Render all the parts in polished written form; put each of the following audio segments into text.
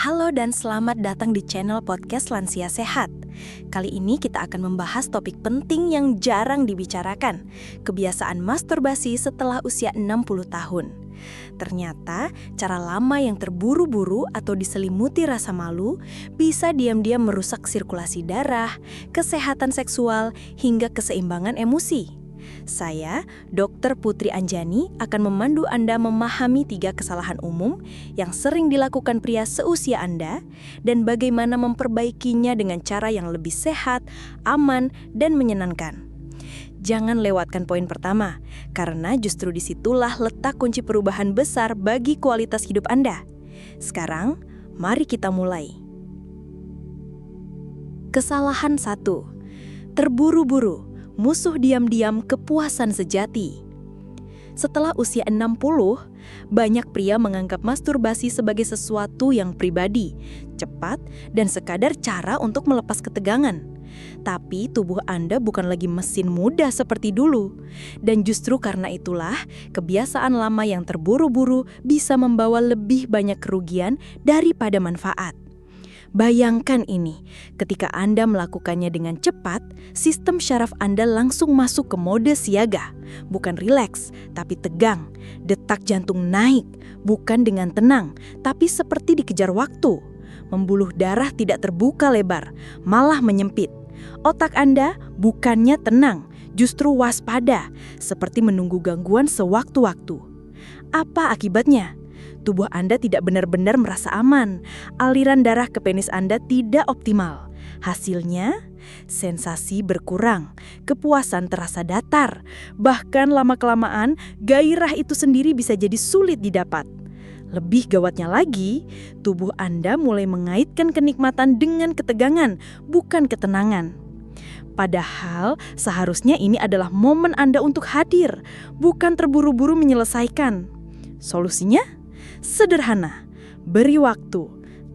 Halo dan selamat datang di channel podcast Lansia Sehat. Kali ini kita akan membahas topik penting yang jarang dibicarakan, kebiasaan masturbasi setelah usia 60 tahun. Ternyata, cara lama yang terburu-buru atau diselimuti rasa malu bisa diam-diam merusak sirkulasi darah, kesehatan seksual, hingga keseimbangan emosi. Saya, Dr. Putri Anjani, akan memandu Anda memahami 3 kesalahan umum yang sering dilakukan pria seusia Anda dan bagaimana memperbaikinya dengan cara yang lebih sehat, aman, dan menyenangkan. Jangan lewatkan poin pertama, karena justru disitulah letak kunci perubahan besar bagi kualitas hidup Anda. Sekarang, mari kita mulai. Kesalahan 1. Terburu-buru. Musuh diam-diam kepuasan sejati. Setelah usia 60, banyak pria menganggap masturbasi sebagai sesuatu yang pribadi, cepat, dan sekadar cara untuk melepas ketegangan. Tapi tubuh Anda bukan lagi mesin muda seperti dulu. Dan justru karena itulah, kebiasaan lama yang terburu-buru bisa membawa lebih banyak kerugian daripada manfaat. Bayangkan ini, ketika Anda melakukannya dengan cepat, sistem syaraf Anda langsung masuk ke mode siaga. Bukan rileks, tapi tegang. Detak jantung naik, bukan dengan tenang, tapi seperti dikejar waktu. Pembuluh darah tidak terbuka lebar, malah menyempit. Otak Anda bukannya tenang, justru waspada, seperti menunggu gangguan sewaktu-waktu. Apa akibatnya? Tubuh Anda tidak benar-benar merasa aman. Aliran darah ke penis Anda tidak optimal. Hasilnya, sensasi berkurang, kepuasan terasa datar. Bahkan lama-kelamaan, gairah itu sendiri bisa jadi sulit didapat. Lebih gawatnya lagi, tubuh Anda mulai mengaitkan kenikmatan dengan ketegangan, bukan ketenangan. Padahal seharusnya ini adalah momen Anda untuk hadir, bukan terburu-buru menyelesaikan. Solusinya? Sederhana, beri waktu,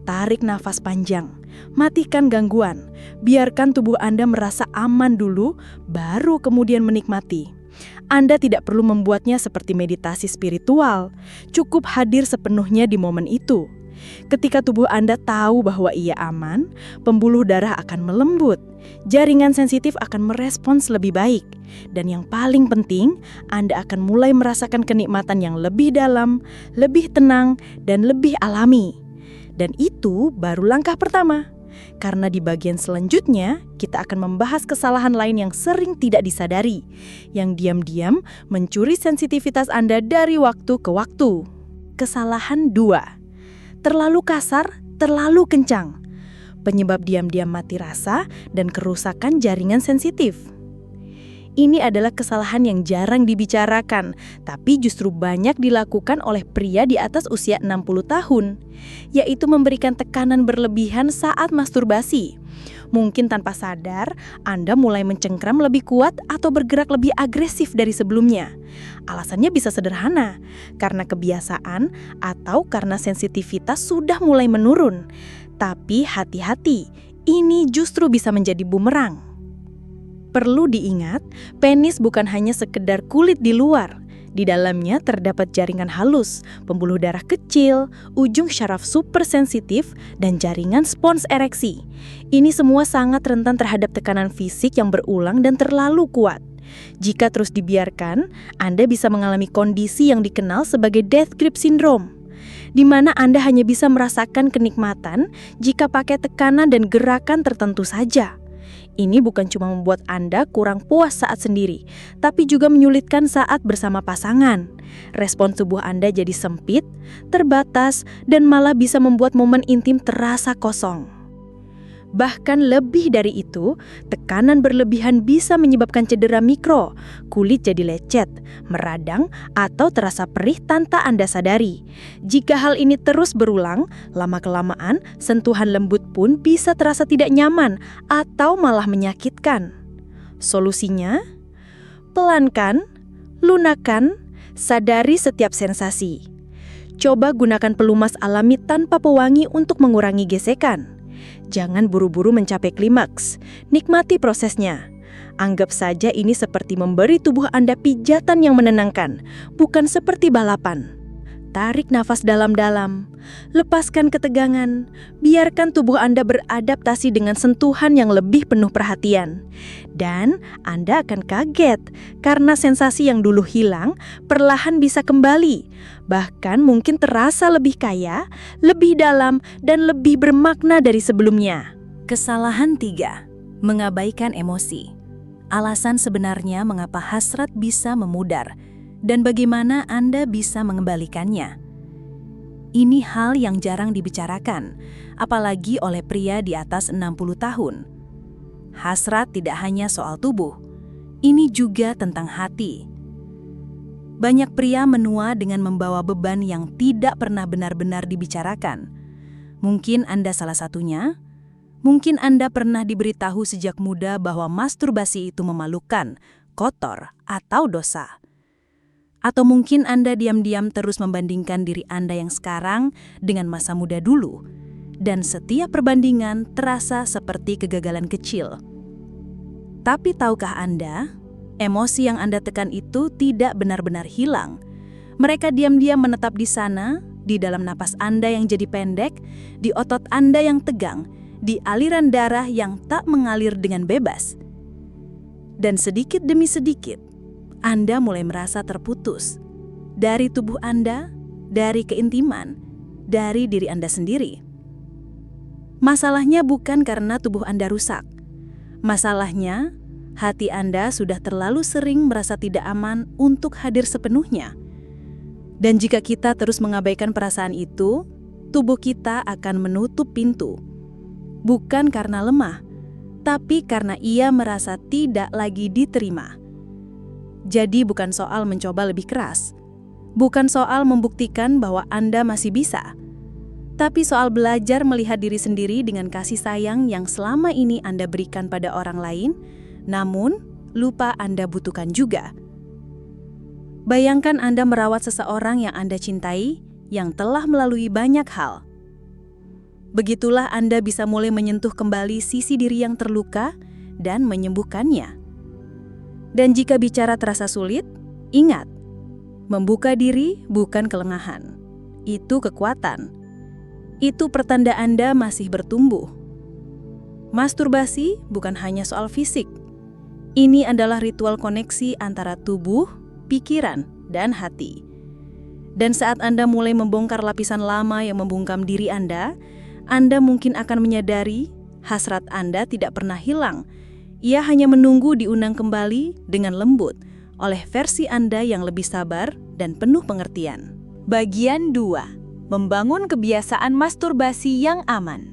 tarik nafas panjang, matikan gangguan, biarkan tubuh Anda merasa aman dulu, baru kemudian menikmati. Anda tidak perlu membuatnya seperti meditasi spiritual, cukup hadir sepenuhnya di momen itu. Ketika tubuh Anda tahu bahwa ia aman, pembuluh darah akan melembut, jaringan sensitif akan merespons lebih baik. Dan yang paling penting, Anda akan mulai merasakan kenikmatan yang lebih dalam, lebih tenang, dan lebih alami. Dan itu baru langkah pertama. Karena di bagian selanjutnya, kita akan membahas kesalahan lain yang sering tidak disadari, yang diam-diam mencuri sensitivitas Anda dari waktu ke waktu. Kesalahan 2. Terlalu kasar, terlalu kencang. Penyebab diam-diam mati rasa dan kerusakan jaringan sensitif. Ini adalah kesalahan yang jarang dibicarakan, tapi justru banyak dilakukan oleh pria di atas usia 60 tahun, yaitu memberikan tekanan berlebihan saat masturbasi. Mungkin tanpa sadar, Anda mulai mencengkram lebih kuat atau bergerak lebih agresif dari sebelumnya. Alasannya bisa sederhana, karena kebiasaan atau karena sensitivitas sudah mulai menurun. Tapi hati-hati, ini justru bisa menjadi bumerang. Perlu diingat, penis bukan hanya sekedar kulit di luar. Di dalamnya terdapat jaringan halus, pembuluh darah kecil, ujung syaraf supersensitif, dan jaringan spons ereksi. Ini semua sangat rentan terhadap tekanan fisik yang berulang dan terlalu kuat. Jika terus dibiarkan, Anda bisa mengalami kondisi yang dikenal sebagai death grip syndrome, di mana Anda hanya bisa merasakan kenikmatan jika pakai tekanan dan gerakan tertentu saja. Ini bukan cuma membuat Anda kurang puas saat sendiri, tapi juga menyulitkan saat bersama pasangan. Respon tubuh Anda jadi sempit, terbatas, dan malah bisa membuat momen intim terasa kosong. Bahkan lebih dari itu, tekanan berlebihan bisa menyebabkan cedera mikro, kulit jadi lecet, meradang, atau terasa perih tanpa Anda sadari. Jika hal ini terus berulang, lama-kelamaan sentuhan lembut pun bisa terasa tidak nyaman atau malah menyakitkan. Solusinya? Pelankan, lunakan, sadari setiap sensasi. Coba gunakan pelumas alami tanpa pewangi untuk mengurangi gesekan. Jangan buru-buru mencapai klimaks. Nikmati prosesnya. Anggap saja ini seperti memberi tubuh Anda pijatan yang menenangkan, bukan seperti balapan. Tarik nafas dalam-dalam, lepaskan ketegangan, biarkan tubuh Anda beradaptasi dengan sentuhan yang lebih penuh perhatian. Dan Anda akan kaget karena sensasi yang dulu hilang perlahan bisa kembali. Bahkan mungkin terasa lebih kaya, lebih dalam, dan lebih bermakna dari sebelumnya. Kesalahan 3. Mengabaikan emosi. Alasan sebenarnya mengapa hasrat bisa memudar dan bagaimana Anda bisa mengembalikannya. Ini hal yang jarang dibicarakan, apalagi oleh pria di atas 60 tahun. Hasrat tidak hanya soal tubuh, ini juga tentang hati. Banyak pria menua dengan membawa beban yang tidak pernah benar-benar dibicarakan. Mungkin Anda salah satunya. Mungkin Anda pernah diberitahu sejak muda bahwa masturbasi itu memalukan, kotor, atau dosa. Atau mungkin Anda diam-diam terus membandingkan diri Anda yang sekarang dengan masa muda dulu. Dan setiap perbandingan terasa seperti kegagalan kecil. Tapi tahukah Anda, emosi yang Anda tekan itu tidak benar-benar hilang. Mereka diam-diam menetap di sana, di dalam napas Anda yang jadi pendek, di otot Anda yang tegang, di aliran darah yang tak mengalir dengan bebas. Dan sedikit demi sedikit, Anda mulai merasa terputus dari tubuh Anda, dari keintiman, dari diri Anda sendiri. Masalahnya bukan karena tubuh Anda rusak. Masalahnya, hati Anda sudah terlalu sering merasa tidak aman untuk hadir sepenuhnya. Dan jika kita terus mengabaikan perasaan itu, tubuh kita akan menutup pintu. Bukan karena lemah, tapi karena ia merasa tidak lagi diterima. Jadi bukan soal mencoba lebih keras, bukan soal membuktikan bahwa Anda masih bisa, tapi soal belajar melihat diri sendiri dengan kasih sayang yang selama ini Anda berikan pada orang lain, namun lupa Anda butuhkan juga. Bayangkan Anda merawat seseorang yang Anda cintai, yang telah melalui banyak hal. Begitulah Anda bisa mulai menyentuh kembali sisi diri yang terluka dan menyembuhkannya. Dan jika bicara terasa sulit, ingat, membuka diri bukan kelengahan. Itu kekuatan. Itu pertanda Anda masih bertumbuh. Masturbasi bukan hanya soal fisik. Ini adalah ritual koneksi antara tubuh, pikiran, dan hati. Dan saat Anda mulai membongkar lapisan lama yang membungkam diri Anda mungkin akan menyadari hasrat Anda tidak pernah hilang. Ia hanya menunggu diundang kembali dengan lembut oleh versi Anda yang lebih sabar dan penuh pengertian. Bagian 2. Membangun kebiasaan masturbasi yang aman.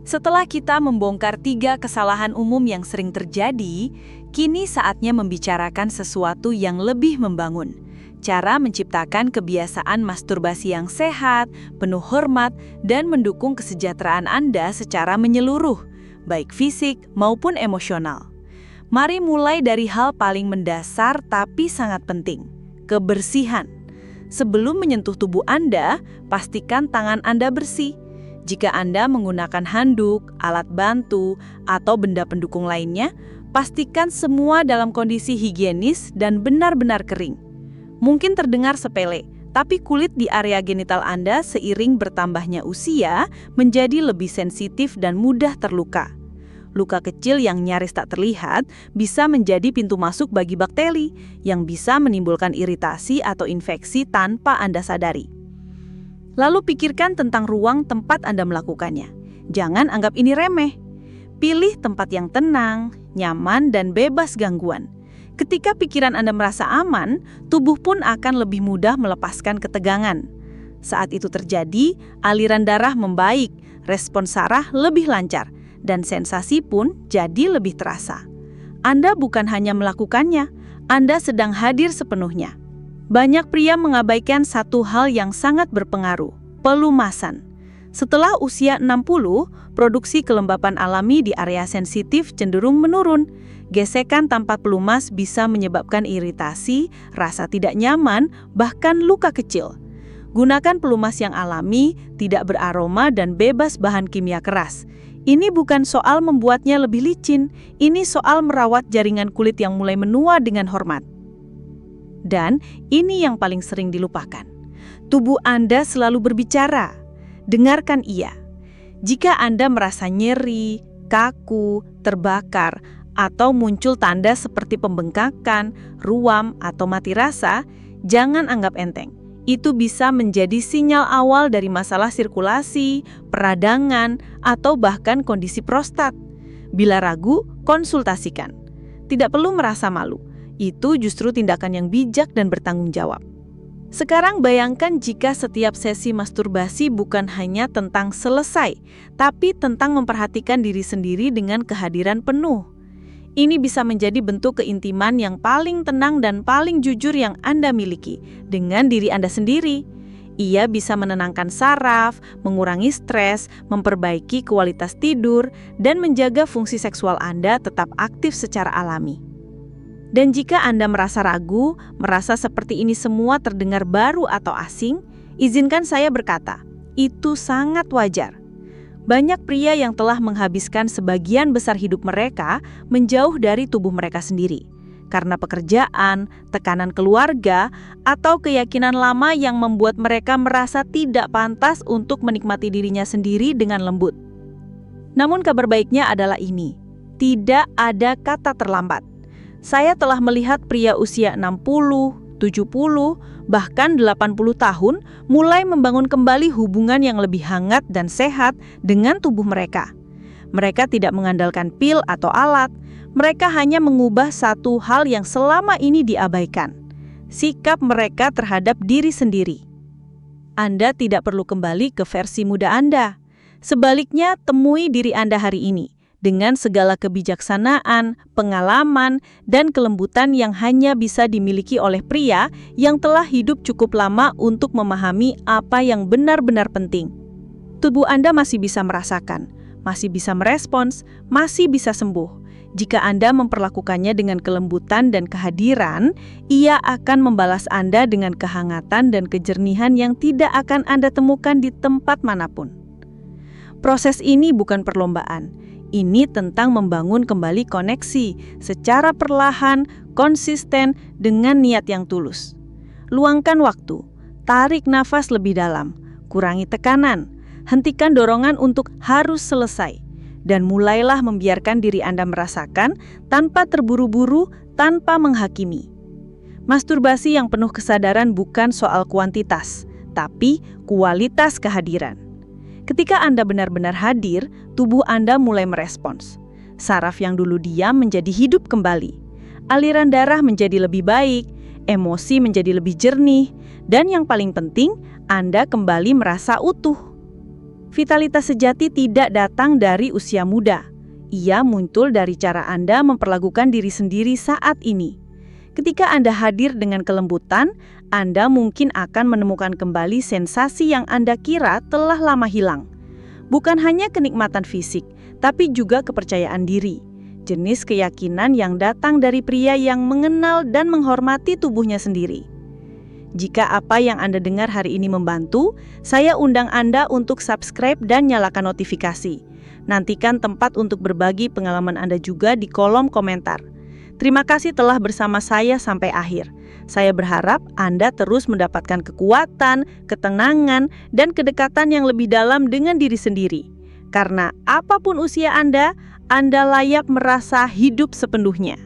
Setelah kita membongkar 3 kesalahan umum yang sering terjadi, kini saatnya membicarakan sesuatu yang lebih membangun. Cara menciptakan kebiasaan masturbasi yang sehat, penuh hormat, dan mendukung kesejahteraan Anda secara menyeluruh, baik fisik maupun emosional. Mari mulai dari hal paling mendasar tapi sangat penting, kebersihan. Sebelum menyentuh tubuh Anda, pastikan tangan Anda bersih. Jika Anda menggunakan handuk, alat bantu, atau benda pendukung lainnya, pastikan semua dalam kondisi higienis dan benar-benar kering. Mungkin terdengar sepele, tapi kulit di area genital Anda seiring bertambahnya usia menjadi lebih sensitif dan mudah terluka. Luka kecil yang nyaris tak terlihat bisa menjadi pintu masuk bagi bakteri yang bisa menimbulkan iritasi atau infeksi tanpa Anda sadari. Lalu pikirkan tentang ruang tempat Anda melakukannya. Jangan anggap ini remeh. Pilih tempat yang tenang, nyaman, dan bebas gangguan. Ketika pikiran Anda merasa aman, tubuh pun akan lebih mudah melepaskan ketegangan. Saat itu terjadi, aliran darah membaik, respon saraf lebih lancar, dan sensasi pun jadi lebih terasa. Anda bukan hanya melakukannya, Anda sedang hadir sepenuhnya. Banyak pria mengabaikan satu hal yang sangat berpengaruh, pelumasan. Setelah usia 60, produksi kelembapan alami di area sensitif cenderung menurun. Gesekan tanpa pelumas bisa menyebabkan iritasi, rasa tidak nyaman, bahkan luka kecil. Gunakan pelumas yang alami, tidak beraroma dan bebas bahan kimia keras. Ini bukan soal membuatnya lebih licin, ini soal merawat jaringan kulit yang mulai menua dengan hormat. Dan ini yang paling sering dilupakan. Tubuh Anda selalu berbicara. Dengarkan ia. Jika Anda merasa nyeri, kaku, terbakar, atau muncul tanda seperti pembengkakan, ruam, atau mati rasa, jangan anggap enteng. Itu bisa menjadi sinyal awal dari masalah sirkulasi, peradangan, atau bahkan kondisi prostat. Bila ragu, konsultasikan. Tidak perlu merasa malu. Itu justru tindakan yang bijak dan bertanggung jawab. Sekarang bayangkan jika setiap sesi masturbasi bukan hanya tentang selesai, tapi tentang memperhatikan diri sendiri dengan kehadiran penuh. Ini bisa menjadi bentuk keintiman yang paling tenang dan paling jujur yang Anda miliki dengan diri Anda sendiri. Ia bisa menenangkan saraf, mengurangi stres, memperbaiki kualitas tidur, dan menjaga fungsi seksual Anda tetap aktif secara alami. Dan jika Anda merasa ragu, merasa seperti ini semua terdengar baru atau asing, izinkan saya berkata, itu sangat wajar. Banyak pria yang telah menghabiskan sebagian besar hidup mereka menjauh dari tubuh mereka sendiri, karena pekerjaan, tekanan keluarga, atau keyakinan lama yang membuat mereka merasa tidak pantas untuk menikmati dirinya sendiri dengan lembut. Namun kabar baiknya adalah ini, tidak ada kata terlambat. Saya telah melihat pria usia 60, 70, bahkan 80 tahun mulai membangun kembali hubungan yang lebih hangat dan sehat dengan tubuh mereka. Mereka tidak mengandalkan pil atau alat, mereka hanya mengubah satu hal yang selama ini diabaikan, sikap mereka terhadap diri sendiri. Anda tidak perlu kembali ke versi muda Anda. Sebaliknya, temui diri Anda hari ini, dengan segala kebijaksanaan, pengalaman, dan kelembutan yang hanya bisa dimiliki oleh pria yang telah hidup cukup lama untuk memahami apa yang benar-benar penting. Tubuh Anda masih bisa merasakan, masih bisa merespons, masih bisa sembuh. Jika Anda memperlakukannya dengan kelembutan dan kehadiran, ia akan membalas Anda dengan kehangatan dan kejernihan yang tidak akan Anda temukan di tempat manapun. Proses ini bukan perlombaan. Ini tentang membangun kembali koneksi secara perlahan, konsisten, dengan niat yang tulus. Luangkan waktu, tarik nafas lebih dalam, kurangi tekanan, hentikan dorongan untuk harus selesai, dan mulailah membiarkan diri Anda merasakan tanpa terburu-buru, tanpa menghakimi. Masturbasi yang penuh kesadaran bukan soal kuantitas, tapi kualitas kehadiran. Ketika Anda benar-benar hadir, tubuh Anda mulai merespons. Saraf yang dulu diam menjadi hidup kembali. Aliran darah menjadi lebih baik, emosi menjadi lebih jernih, dan yang paling penting, Anda kembali merasa utuh. Vitalitas sejati tidak datang dari usia muda. Ia muncul dari cara Anda memperlakukan diri sendiri saat ini. Ketika Anda hadir dengan kelembutan, Anda mungkin akan menemukan kembali sensasi yang Anda kira telah lama hilang. Bukan hanya kenikmatan fisik, tapi juga kepercayaan diri. Jenis keyakinan yang datang dari pria yang mengenal dan menghormati tubuhnya sendiri. Jika apa yang Anda dengar hari ini membantu, saya undang Anda untuk subscribe dan nyalakan notifikasi. Nantikan tempat untuk berbagi pengalaman Anda juga di kolom komentar. Terima kasih telah bersama saya sampai akhir. Saya berharap Anda terus mendapatkan kekuatan, ketenangan, dan kedekatan yang lebih dalam dengan diri sendiri. Karena apapun usia Anda layak merasa hidup sepenuhnya.